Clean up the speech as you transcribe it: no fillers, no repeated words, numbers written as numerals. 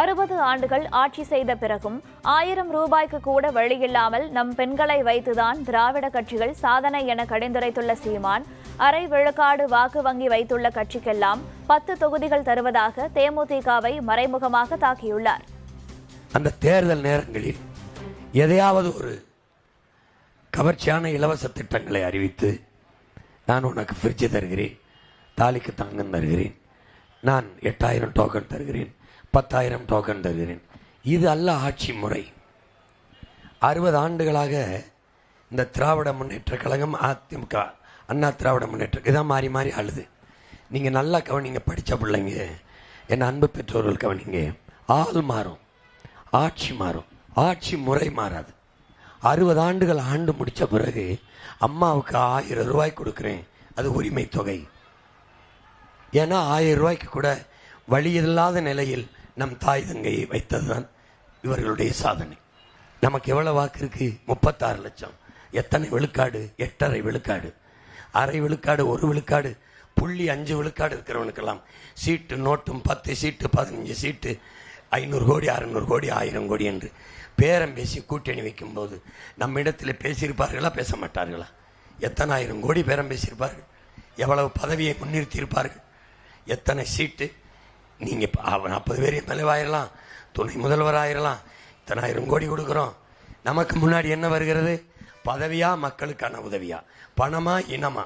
60 ஆண்டுகள் ஆட்சி செய்த பிறகும் 1000 ரூபாய்க்கு கூட வழியில்லாமல் நம் பெண்களை வைத்துதான் திராவிட கட்சிகள் சாதனை என கடிந்துரைத்துள்ள சீமான், அரை விழுக்காடு வாக்கு வங்கி வைத்துள்ள கட்சிக்கெல்லாம் 10 தொகுதிகள் தருவதாக தேமுதிகவை மறைமுகமாக தாக்கியுள்ளார். அந்த தேர்தல் நேரங்களில் எதையாவது ஒரு கவர்ச்சியான இலவச திட்டங்களை அறிவித்து, நான் உனக்கு ஃப்ரிட்ஜ் தருகிறேன், தாலிக்கு தங்கம் தருகிறேன், நான் 8000 டோக்கன் தருகிறேன், 10,000 டோக்கன் தருகிறேன். இது அல்ல ஆட்சி முறை. 60 ஆண்டுகளாக இந்த திராவிட முன்னேற்ற கழகம், அதிமுக, அண்ணா திராவிட முன்னேற்ற இதான் மாறி மாறி ஆளுது. நீங்கள் நல்லா கவனிங்க, படித்த பிள்ளைங்க, என் அன்பு பெற்றோர்கள் கவனிங்க. ஆள் மாறும், ஆட்சி மாறும், ஆட்சி முறை மாறாது. 60 ஆண்டுகள் ஆண்டு முடித்த பிறகு அம்மாவுக்கு 1000 ரூபாய் கொடுக்குறேன், அது உரிமை தொகை. ஏன்னா 1000 ரூபாய்க்கு கூட வழியில்லாத நிலையில் நம் தாய் தங்கையை வைத்ததுதான் இவர்களுடைய சாதனை. நமக்கு எவ்வளவு வாக்கு இருக்கு? 36 லட்சம். எத்தனை விழுக்காடு? 8.5 விழுக்காடு. அரை விழுக்காடு, 1 விழுக்காடு, 0.5 விழுக்காடு இருக்கிறவனுக்கெல்லாம் சீட்டு நோட்டும் 10 சீட்டு, 15 சீட்டு, 500 கோடி, 600 கோடி, 1000 கோடி என்று பேரம் பேசி கூட்டணி வைக்கும்போது நம்ம இடத்துல பேசியிருப்பார்களா, பேச மாட்டார்களா? எத்தனை 1000 கோடி பேரம் பேசியிருப்பார்கள்? எவ்வளவு பதவியை முன்னிறுத்தியிருப்பார்கள்? எத்தனை சீட்டு? நீங்கள் 40 பேர் தலைவாயிரலாம், துணை முதல்வராயிரலாம், இத்தனை 1000 கோடி கொடுக்குறோம். நமக்கு முன்னாடி என்ன வருகிறது? பதவியா, மக்களுக்கான உதவியா, பணமா, இனமா?